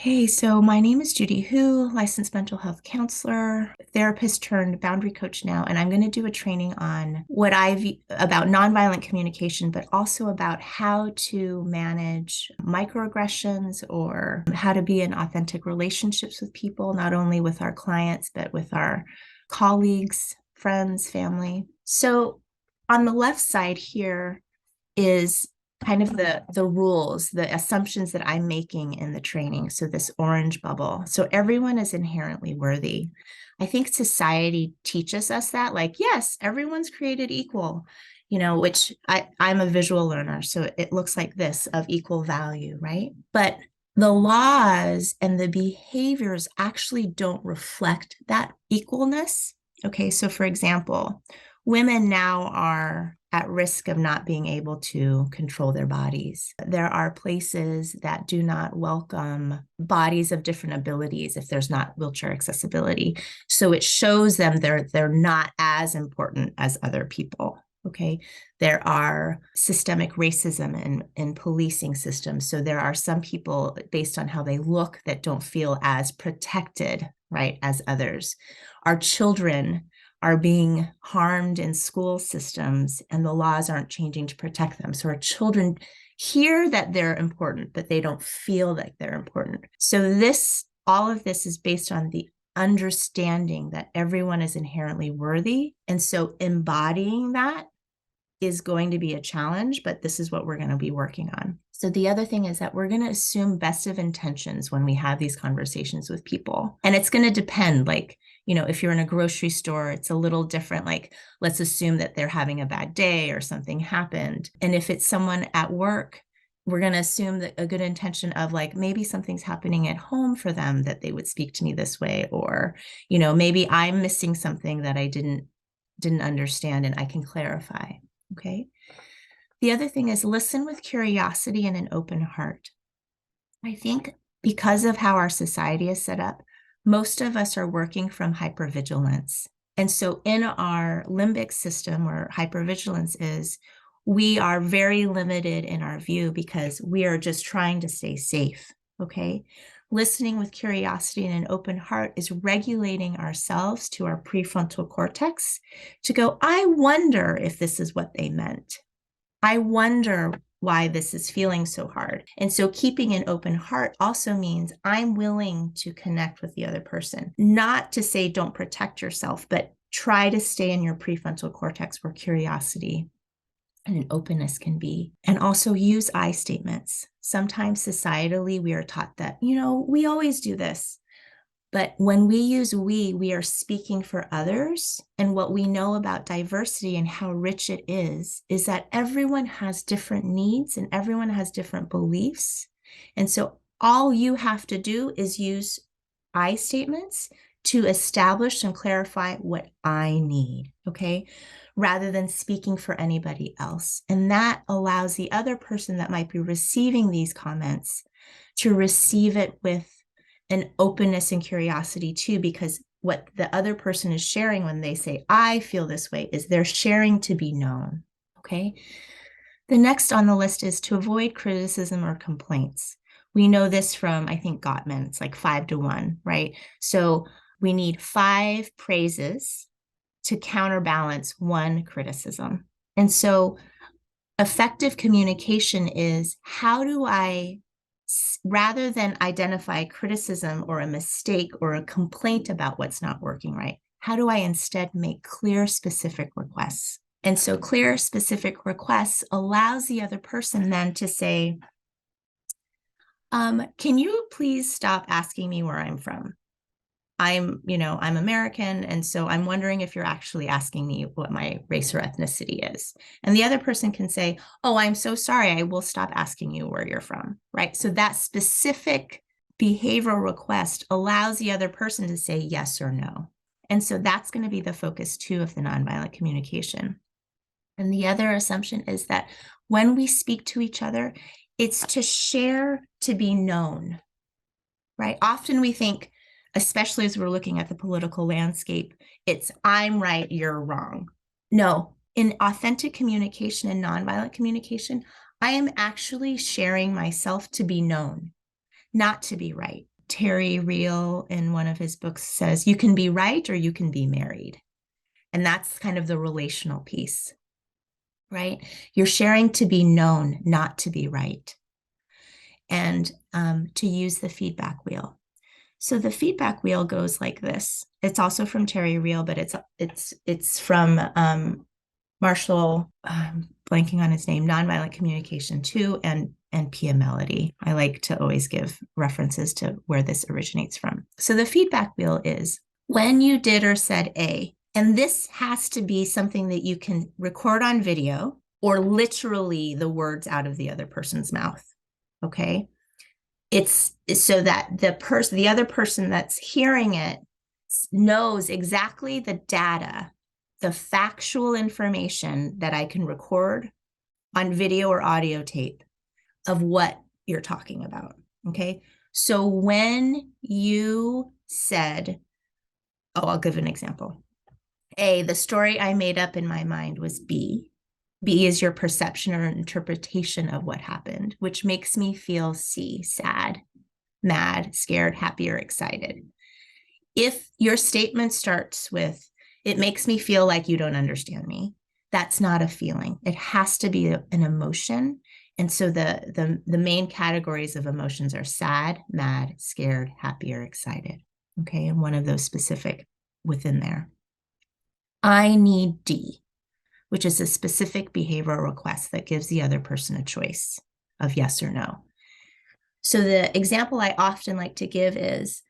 Hey, so my name is Judy Hu, licensed mental health counselor, therapist turned boundary coach now, and I'm going to do a training on what about nonviolent communication, but also about how to manage microaggressions or how to be in authentic relationships with people, not only with our clients, but with our colleagues, friends, family. So on the left side here is kind of the rules, the assumptions that I'm making in the training. So this orange bubble. So everyone is inherently worthy. I think society teaches us that, like, yes, everyone's created equal, which I'm a visual learner. So it looks like this of equal value, right? But the laws and the behaviors actually don't reflect that equalness. Okay, so for example, women now are at risk of not being able to control their bodies. There are places that do not welcome bodies of different abilities if there's not wheelchair accessibility. So it shows them they're not as important as other people. Okay. There are systemic racism in policing systems. So there are some people based on how they look that don't feel as protected, right, as others. Our children are being harmed in school systems and the laws aren't changing to protect them. So our children hear that they're important, but they don't feel like they're important. So all of this is based on the understanding that everyone is inherently worthy. And so embodying that is going to be a challenge, but this is what we're going to be working on. So the other thing is that we're going to assume best of intentions when we have these conversations with people. And it's going to depend, like, if you're in a grocery store, it's a little different. Like, let's assume that they're having a bad day or something happened. And if it's someone at work, we're going to assume that a good intention of, like, maybe something's happening at home for them that they would speak to me this way, or, maybe I'm missing something that I didn't understand and I can clarify. Okay. The other thing is listen with curiosity and an open heart. I think because of how our society is set up, most of us are working from hypervigilance. And so in our limbic system, where hypervigilance is, we are very limited in our view because we are just trying to stay safe. Okay. Listening with curiosity and an open heart is regulating ourselves to our prefrontal cortex to go, I wonder if this is what they meant. I wonder why this is feeling so hard. And so keeping an open heart also means I'm willing to connect with the other person, not to say don't protect yourself, but try to stay in your prefrontal cortex where curiosity and an openness can be. And also use I statements. Sometimes societally, we are taught that, we always do this. But when we use we are speaking for others. And what we know about diversity and how rich it is that everyone has different needs and everyone has different beliefs. And so all you have to do is use I statements to establish and clarify what I need, okay? Rather than speaking for anybody else. And that allows the other person that might be receiving these comments to receive it with an openness and curiosity too, because what the other person is sharing when they say, I feel this way, is they're sharing to be known, okay? The next on the list is to avoid criticism or complaints. We know this from, I think, Gottman. It's like 5-1, right? So we need 5 praises to counterbalance 1 criticism. And so effective communication is, how do I, rather than identify criticism or a mistake or a complaint about what's not working right, how do I instead make clear, specific requests? And so clear, specific requests allows the other person then to say, can you please stop asking me where I'm from? I'm American. And so I'm wondering if you're actually asking me what my race or ethnicity is. And the other person can say, oh, I'm so sorry. I will stop asking you where you're from, right? So that specific behavioral request allows the other person to say yes or no. And so that's going to be the focus too of the nonviolent communication. And the other assumption is that when we speak to each other, it's to share to be known, right? Often we think, especially as we're looking at the political landscape, it's I'm right, you're wrong. No, in authentic communication and nonviolent communication, I am actually sharing myself to be known. not to be right. Terry Real in one of his books says, you can be right or you can be married. And that's kind of the relational piece, right? You're sharing to be known, not to be right. And to use the feedback wheel. So the feedback wheel goes like this. It's also from Terry Real, but it's from Marshall, blanking on his name, Nonviolent Communication 2 and Pia Melody. I like to always give references to where this originates from. So the feedback wheel is when you did or said A, and this has to be something that you can record on video or literally the words out of the other person's mouth. Okay. It's so that the other person that's hearing it knows exactly the data, the factual information that I can record on video or audio tape of what you're talking about. Okay. So when you said, oh, I'll give an example. A, the story I made up in my mind was B. B is your perception or interpretation of what happened, which makes me feel C, sad, mad, scared, happy, or excited. If your statement starts with, it makes me feel like you don't understand me, that's not a feeling. It has to be an emotion. And so the main categories of emotions are sad, mad, scared, happy, or excited. Okay, and one of those specific within there. I need D, which is a specific behavioral request that gives the other person a choice of yes or no. So the example I often like to give is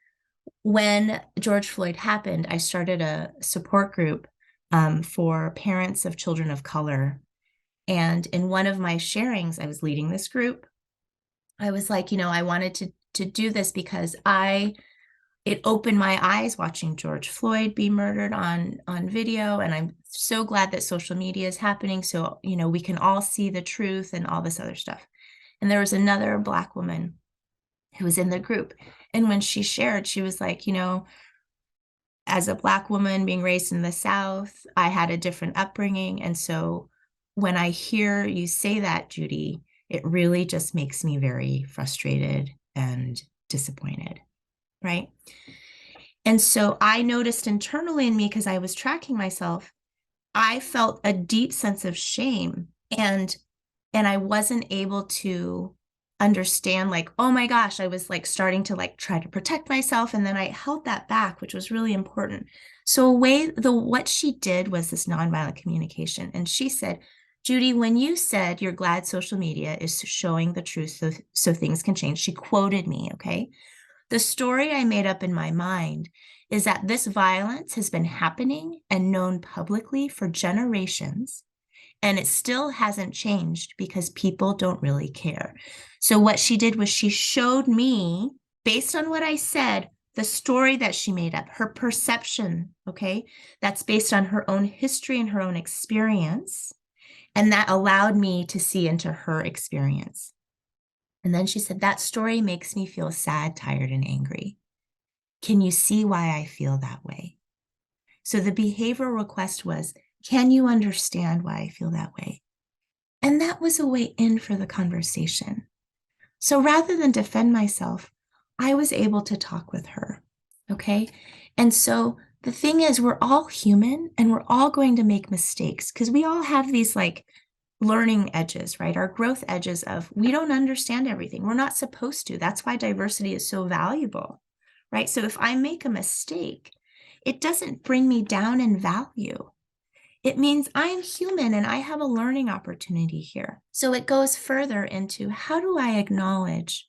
when George Floyd happened, I started a support group for parents of children of color. And in one of my sharings, I was leading this group. I was like, I wanted to do this because it opened my eyes watching George Floyd be murdered on video. And I'm so glad that social media is happening. So, we can all see the truth and all this other stuff. And there was another Black woman who was in the group. And when she shared, she was like, as a Black woman being raised in the South, I had a different upbringing. And so when I hear you say that, Judy, it really just makes me very frustrated and disappointed. Right. And so I noticed internally in me, because I was tracking myself, I felt a deep sense of shame and I wasn't able to understand, like, oh my gosh, I was like starting to like try to protect myself. And then I held that back, which was really important. So what she did was this nonviolent communication. And she said, Judy, when you said you're glad social media is showing the truth so things can change, she quoted me, okay? The story I made up in my mind is that this violence has been happening and known publicly for generations, and it still hasn't changed because people don't really care. So what she did was she showed me, based on what I said, the story that she made up, her perception, okay? That's based on her own history and her own experience. And that allowed me to see into her experience. And then she said, that story makes me feel sad, tired, and angry. Can you see why I feel that way? So the behavioral request was, can you understand why I feel that way? And that was a way in for the conversation. So rather than defend myself, I was able to talk with her. Okay. And so the thing is, we're all human and we're all going to make mistakes because we all have these like learning edges, right? Our growth edges of we don't understand everything. We're not supposed to. That's why diversity is so valuable, right? So if I make a mistake, it doesn't bring me down in value. It means I'm human and I have a learning opportunity here. So it goes further into how do I acknowledge,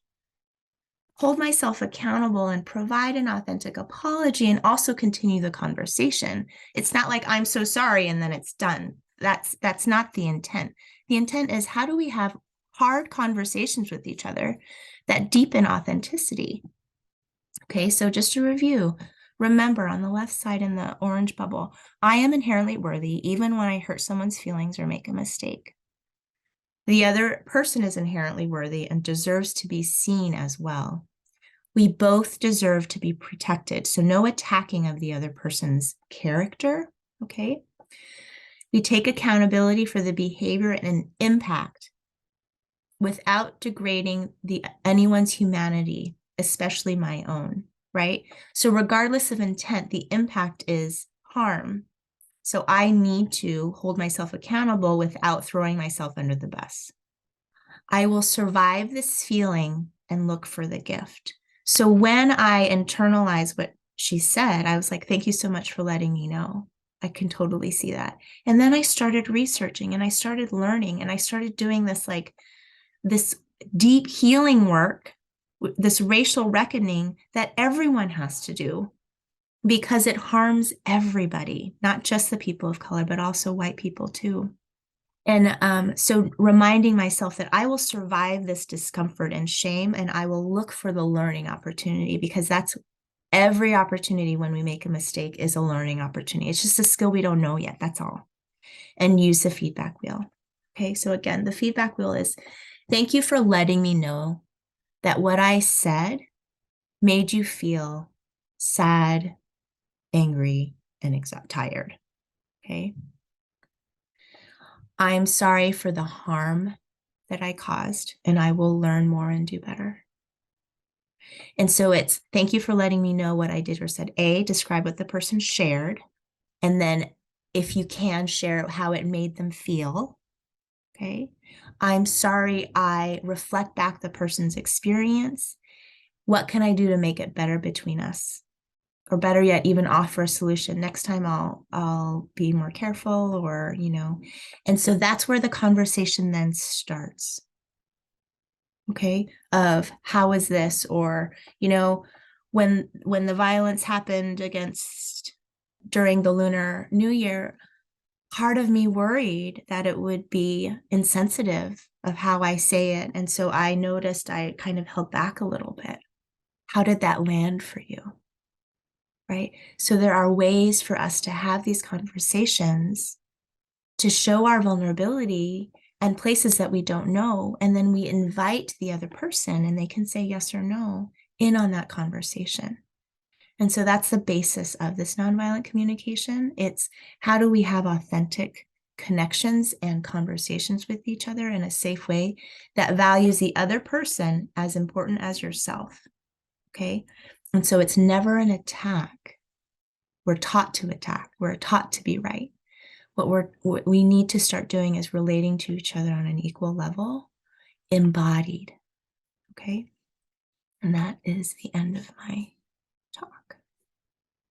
hold myself accountable, and provide an authentic apology and also continue the conversation. It's not like I'm so sorry and then it's done. That's not the intent. The intent is how do we have hard conversations with each other that deepen authenticity? Okay, so just to review, remember on the left side in the orange bubble, I am inherently worthy even when I hurt someone's feelings or make a mistake. The other person is inherently worthy and deserves to be seen as well. We both deserve to be protected, so no attacking of the other person's character, okay? We take accountability for the behavior and impact without degrading anyone's humanity especially my own, right? So regardless of intent, the impact is harm. So I need to hold myself accountable without throwing myself under the bus. I will survive this feeling and look for the gift. So when I internalized what she said, I was like, thank you so much for letting me know. I can totally see that. And then I started researching and I started learning and I started doing this deep healing work, this racial reckoning that everyone has to do because it harms everybody, not just the people of color, but also white people too. And so reminding myself that I will survive this discomfort and shame, and I will look for the learning opportunity, because that's every opportunity when we make a mistake is a learning opportunity. It's just a skill we don't know yet. That's all. And use the feedback wheel. Okay. So again, the feedback wheel is thank you for letting me know that what I said made you feel sad, angry, and tired. Okay. I'm sorry for the harm that I caused, and I will learn more and do better. And so it's thank you for letting me know what I did or said. A, describe what the person shared. And then if you can, share how it made them feel. Okay. I'm sorry, I reflect back the person's experience. What can I do to make it better between us? Or better yet, even offer a solution. Next time I'll be more careful, or, and so that's where the conversation then starts. Okay, of how is this, or, when the violence happened against during the Lunar New Year, part of me worried that it would be insensitive of how I say it. And so I noticed I kind of held back a little bit. How did that land for you? Right? So there are ways for us to have these conversations to show our vulnerability and places that we don't know. And then we invite the other person and they can say yes or no in on that conversation. And so that's the basis of this nonviolent communication. It's how do we have authentic connections and conversations with each other in a safe way that values the other person as important as yourself. Okay. And so it's never an attack. We're taught to attack. We're taught to be right. What we need to start doing is relating to each other on an equal level, embodied. Okay. And that is the end of my